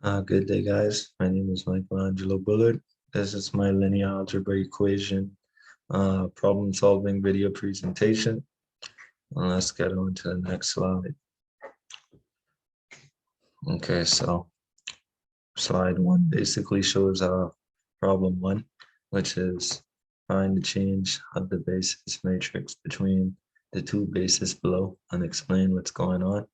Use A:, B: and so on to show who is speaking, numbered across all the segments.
A: Good day, guys. My name is Michaelangelo. This is my linear algebra equation problem solving video presentation. And let's get on to the next slide. Okay, so slide one basically shows problem one, which is find the change of the basis matrix between the two bases below and explain what's going on.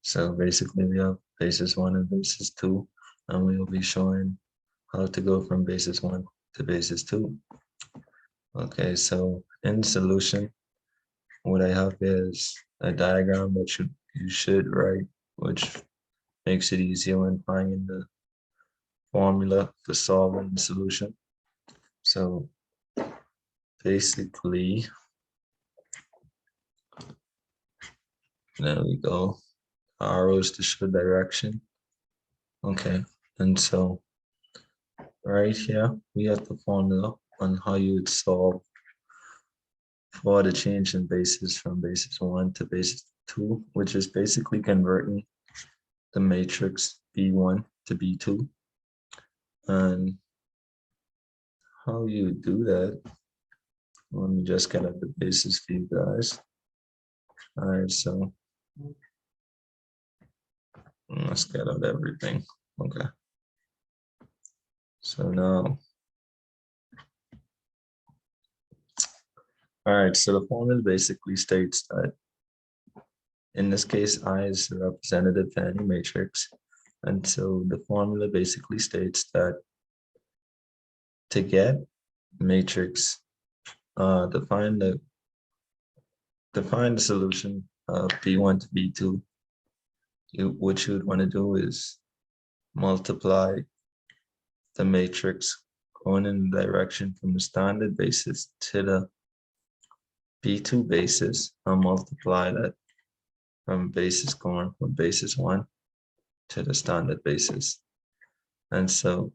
A: So basically we have basis one and basis two, and we will be showing how to go from basis one to basis two. Okay, so in solution, what I have is a diagram that you should write, which makes it easier when finding the formula for solving the solution. So basically, there we go. Arrows to show direction. Okay, and so right here, we have the formula on how you would solve for the change in basis from basis one to basis two, which is basically converting the matrix B1 to B2. And how you do that, let me just get at the basis for you guys. All right, so let's get out everything. Okay. So now, all right, so the formula basically states that in this case, I is the representative for any matrix. And so the formula basically states that to get matrix, define the solution of B1 to B2, what you would want to do is multiply the matrix going in the direction from the standard basis to the B2 basis, and multiply that from basis going from basis one to the standard basis. And so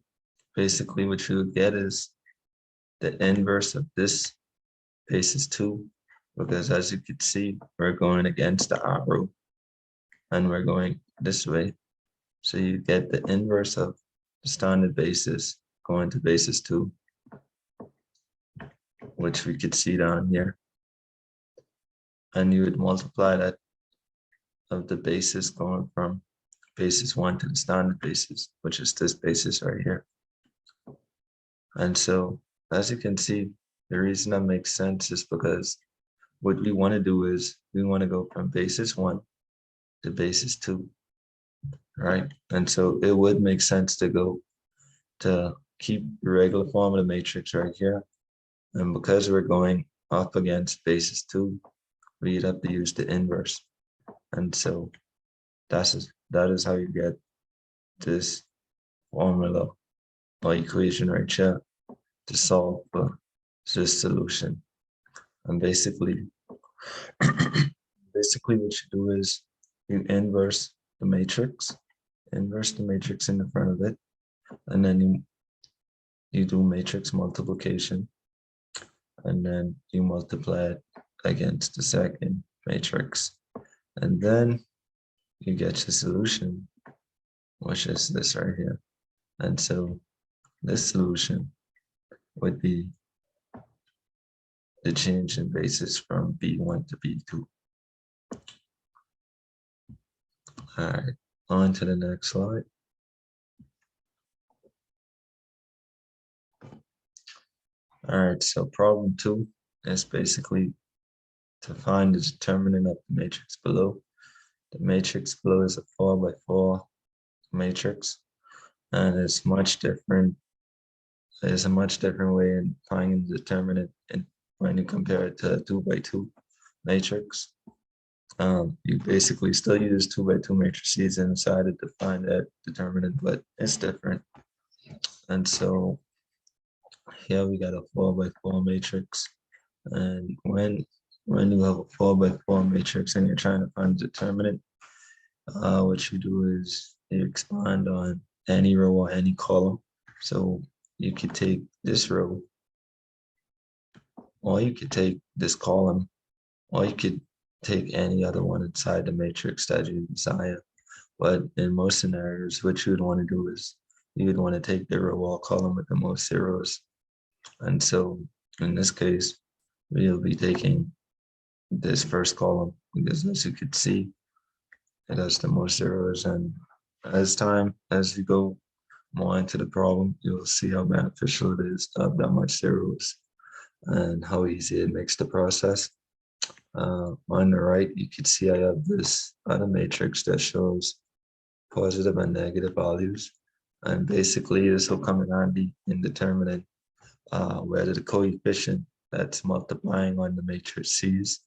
A: basically what you would get is the inverse of this basis two, because as you can see, we're going against the arrow and we're going this way. So you get the inverse of the standard basis going to basis two, which we could see down here. And you would multiply that of the basis going from basis one to the standard basis, which is this basis right here. And so as you can see, the reason that makes sense is because what we want to do is we want to go from basis one to basis two, right? And so it would make sense to keep the regular form of the matrix right here. And because we're going up against basis two, we'd have to use the inverse. And so that is how you get this formula or equation right here to solve for this solution. And basically what you do is you inverse the matrix in the front of it, and then you do matrix multiplication, and then you multiply it against the second matrix, and then you get your solution, which is this right here. And so this solution would be the change in basis from B1 to B2. All right, on to the next slide. All right, so problem two is basically to find the determinant of the matrix below. The matrix below is a 4x4 matrix, and it's much different. There's a much different way in finding the determinant and when you compare it to a 2x2 matrix. You basically still use 2x2 matrices inside it to find that determinant, but it's different. And so here we got a 4x4 matrix, and when you have a 4x4 matrix and you're trying to find the determinant, what you do is you expand on any row or any column. So you could take this row, or you could take this column, or you could take any other one inside the matrix that you desire. But in most scenarios, what you would want to do is you would want to take the row or column with the most zeros. And so in this case, we'll be taking this first column because as you can see, it has the most zeros. And as you go more into the problem, you'll see how beneficial it is to have that much zeros and how easy it makes the process. On the right, you can see I have this other matrix that shows positive and negative values. And basically, this will come in handy in determining whether the coefficient that's multiplying on the matrix C's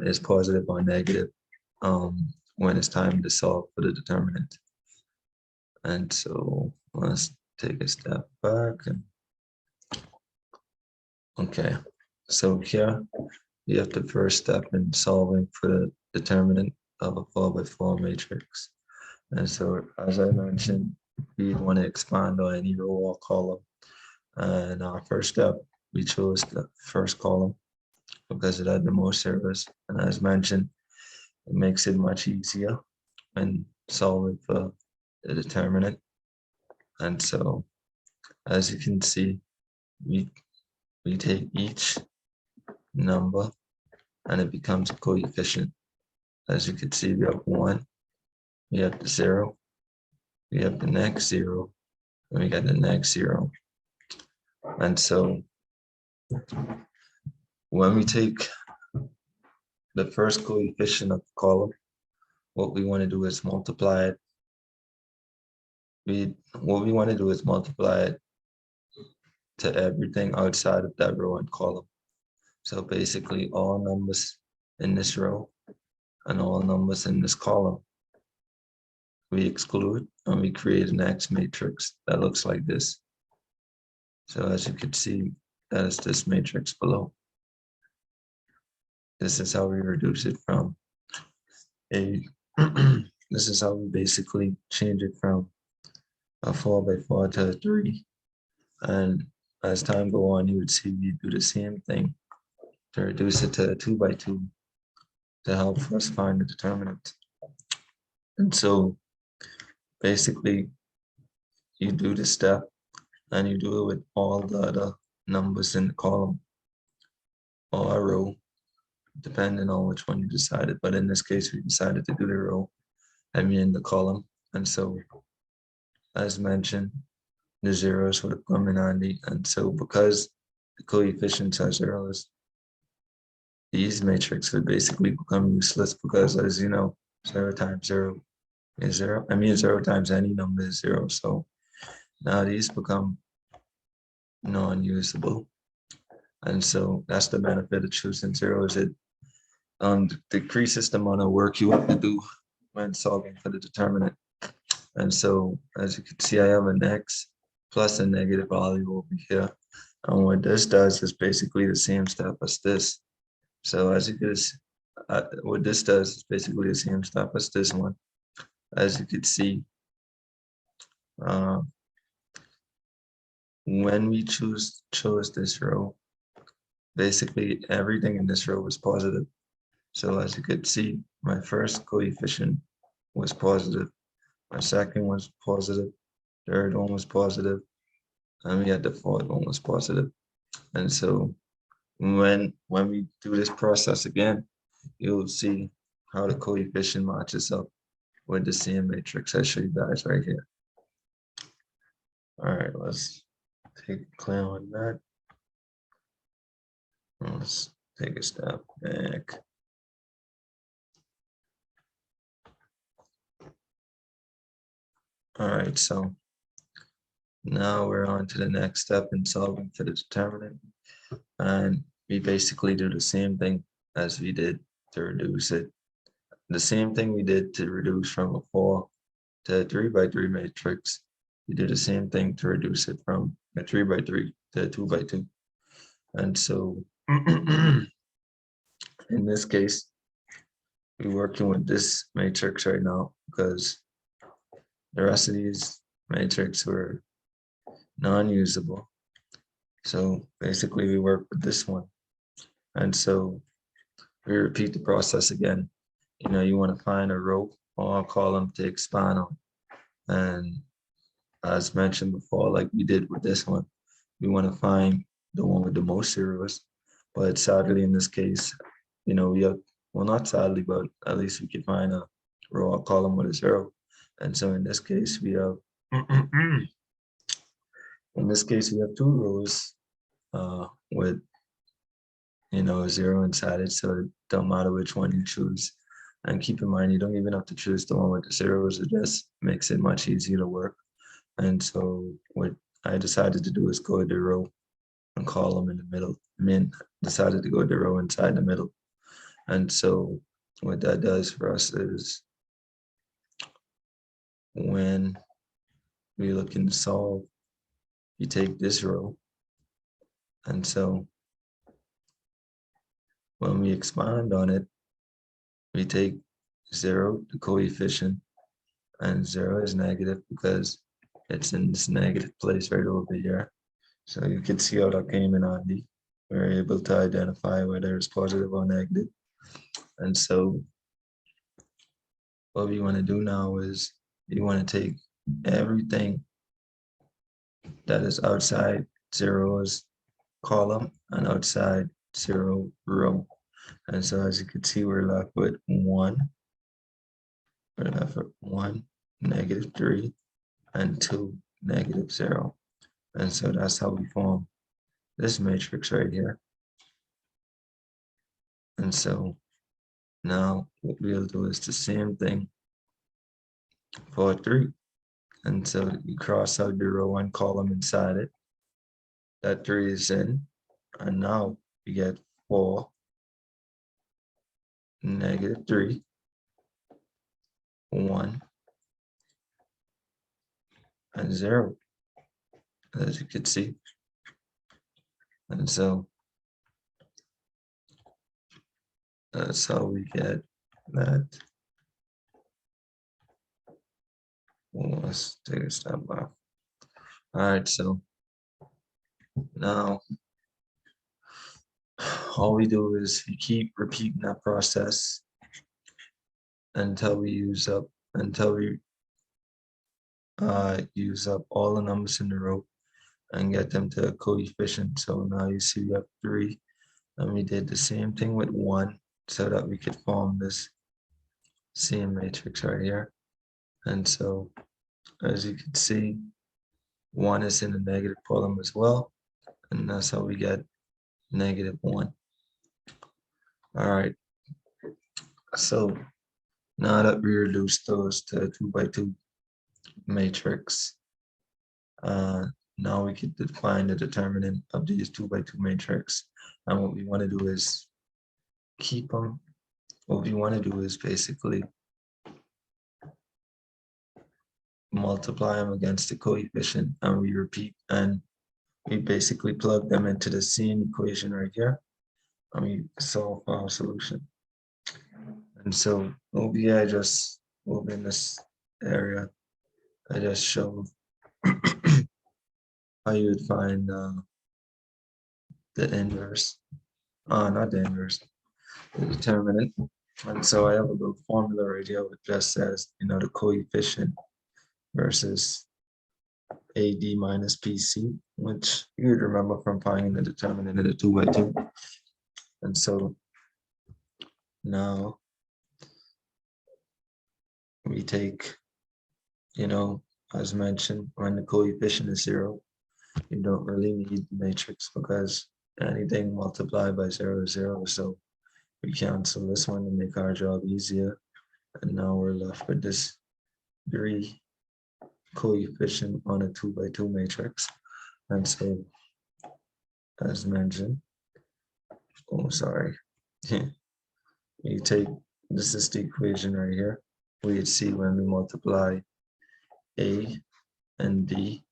A: is positive or negative when it's time to solve for the determinant. And so let's take a step back. Okay, so here you have the first step in solving for the determinant of a 4x4 matrix. And so, as I mentioned, we want to expand on any row or column. And our first step, we chose the first column because it had the most zeros. And as mentioned, it makes it much easier when solving for the determinant. And so, as you can see, we take each number and it becomes a coefficient. As you can see, we have 1, we have the 0, we have the next 0, and we got the next 0. And so when we take the first coefficient of the column, what we want to do is multiply it. What we want to do is multiply it to everything outside of that row and column. So basically all numbers in this row and all numbers in this column, we exclude and we create an X matrix that looks like this. So as you can see, that is this matrix below. This is how we reduce it from a, this is how we basically change it from a 4x4 to a 3. And as time go on, you would see we do the same thing to reduce it to a 2x2 to help us find the determinant. And so basically you do this step and you do it with all the other numbers in the column or a row, depending on which one you decided. But in this case, we decided to do the row and we in the column. And so as mentioned, the zeros would come in handy. And so because the coefficients are zeros, these matrix would basically become useless because, as you know, 0 times 0 is 0. I mean, 0 times any number is 0. So now these become non-usable. And so that's the benefit of choosing zeros. It decreases the amount of work you have to do when solving for the determinant. And so, as you can see, I have an X plus a negative value over here. And what this does is basically the same step as this. So as you can see, what this does is basically the same step as this one. As you can see, when we chose this row, basically everything in this row was positive. So as you could see, my first coefficient was positive. My second was positive. Third one was positive. And we had the fourth one was positive. And so when we do this process again, you'll see how the coefficient matches up with the same matrix I showed you guys right here. All right, let's take a clear on that. Let's take a step back. All right, so now we're on to the next step in solving for the determinant. And we basically do the same thing as we did to reduce it. The same thing we did to reduce from a 4 to a 3x3 matrix. We do the same thing to reduce it from a 3x3 to a 2x2. And so in this case, we're working with this matrix right now because the rest of these matrix were non-usable. So basically we work with this one. And so we repeat the process again. You know, you want to find a row or column to expand on. And as mentioned before, like we did with this one, we want to find the one with the most zeros. But sadly, in this case, we have, well, not sadly, but at least we can find a row or column with a zero. And so in this case, we have, in this case, we have two rows with, a zero inside it. So it don't matter which one you choose. And keep in mind, you don't even have to choose the one with the zeros. It just makes it much easier to work. And so what I decided to do is go to the row and column in the middle. Decided to go to the row inside the middle. And so what that does for us is when we're looking to solve, you take this row. And so when we expand on it, we take 0, the coefficient, and 0 is negative because it's in this negative place right over here. So you can see how that came in handy. We're able to identify whether it's positive or negative. And so what we want to do now is we want to take everything that is outside zero's column and outside 0 row. And so as you can see, we're left with 1. We're left with 1, -3, and 2, -0. And so that's how we form this matrix right here. And so now what we'll do is the same thing for 3. And so you cross out the row and column inside it. That 3 is in. And now we get 4, -3, 1, and 0, as you can see. And so that's how we get that. Well, let's take a step back. All right, so now all we do is we keep repeating that process until we use up all the numbers in the row and get them to a coefficient. So now you see we have 3, and we did the same thing with 1 so that we could form this same matrix right here. And so as you can see, 1 is in the negative column as well, and that's how we get -1. All right, so now that we reduced those to a 2x2 matrix, now we can define the determinant of these 2x2 matrix. And what we want to do is keep them. What we want to do is basically multiply them against the coefficient, and we repeat, and we basically plug them into the same equation right here, and we solve our solution. And so I just move in this area. I just showed how you would find the inverse, not the inverse, the determinant. And so I have a little formula right here which just says, the coefficient versus AD minus PC, which you would remember from finding the determinant of the 2x2. And so now we take, as mentioned, when the coefficient is 0, you don't really need the matrix because anything multiplied by 0 is 0. So we cancel this one to make our job easier. And now we're left with this 3 coefficient on a 2x2 matrix. And so, as mentioned, you take, this is the equation right here. We see when we multiply A and D.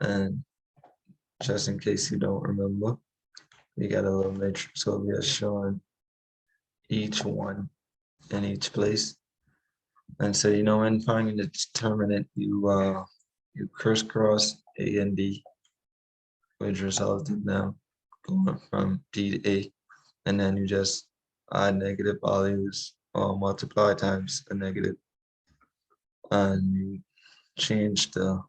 A: And just in case you don't remember, we got a little matrix over here showing each one in each place. And so, when finding the determinant, you crisscross A and D, which results in them going from D to A. And then you just add negative values multiply times a negative, and you change the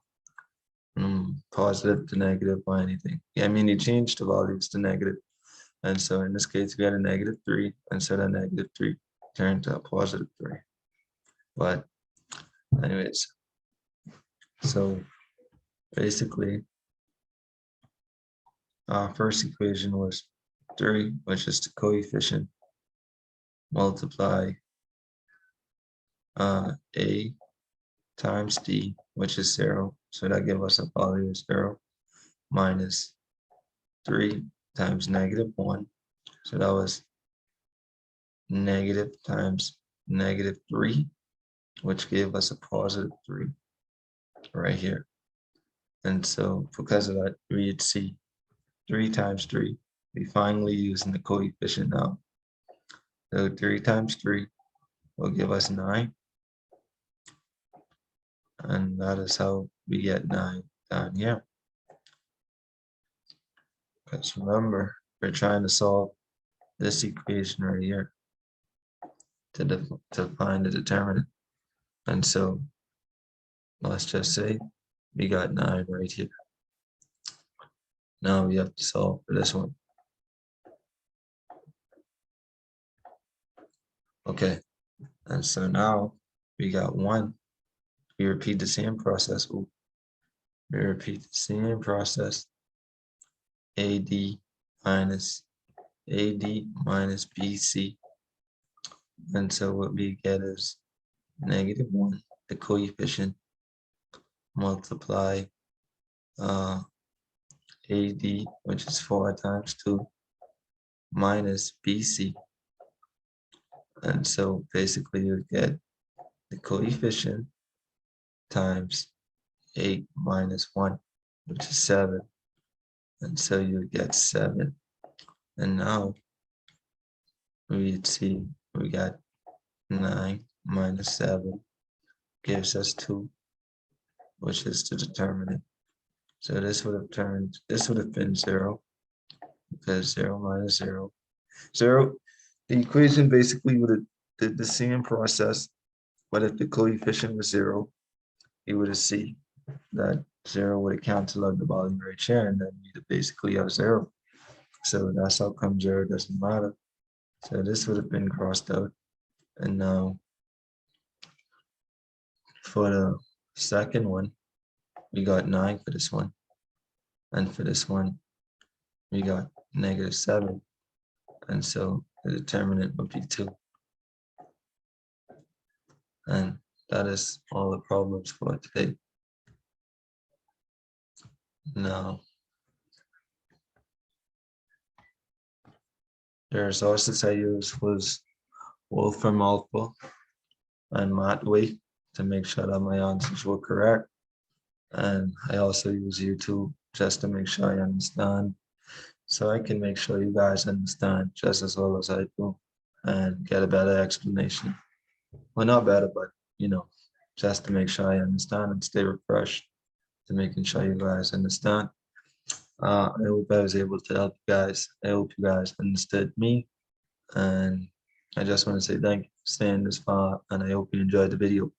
A: positive to negative by anything. Yeah, I mean, you change the values to negative. And so in this case, we got a -3, and so that -3 turned to a +3. But anyways, so basically, our first equation was 3, which is the coefficient, multiply a times d, which is 0. So that gives us a value of 0, minus 3 times -1. So that was negative times -3, which gave us a +3 right here. And so because of that, we'd see 3 times 3. We finally using the coefficient now. So 3 times 3 will give us 9. And that is how we get 9 down here. Because remember, we're trying to solve this equation right here to find the determinant. And so let's just say we got 9 right here. Now we have to solve for this one. Okay, and so now we got 1. We repeat the same process. Ooh. We repeat the same process. AD minus BC. And so what we get is -1, the coefficient, multiply AD, which is 4 times 2, minus BC. And so basically you get the coefficient times 8 minus 1, which is 7. And so you get 7. And now we'd see we got 9 minus 7 gives us 2, which is the determinant. So this would have been 0, because 0 minus 0. 0, the equation basically would have did the same process, but if the coefficient was 0, you would have seen that 0 would have canceled out the volume right here, and then you'd basically have 0. So that's how come 0 doesn't matter. So this would have been crossed out. And now for the second one, we got 9 for this one. And for this one, we got -7. And so the determinant would be 2. And that is all the problems for today. Now, the resources I used was Wolfram Alpha and Matway to make sure that my answers were correct. And I also use YouTube just to make sure I understand, so I can make sure you guys understand just as well as I do and get a better explanation. Well, not better, but just to make sure I understand and stay refreshed to making sure you guys understand. I hope I was able to help you guys. I hope you guys understood me. And I just want to say thank you for staying this far, and I hope you enjoyed the video.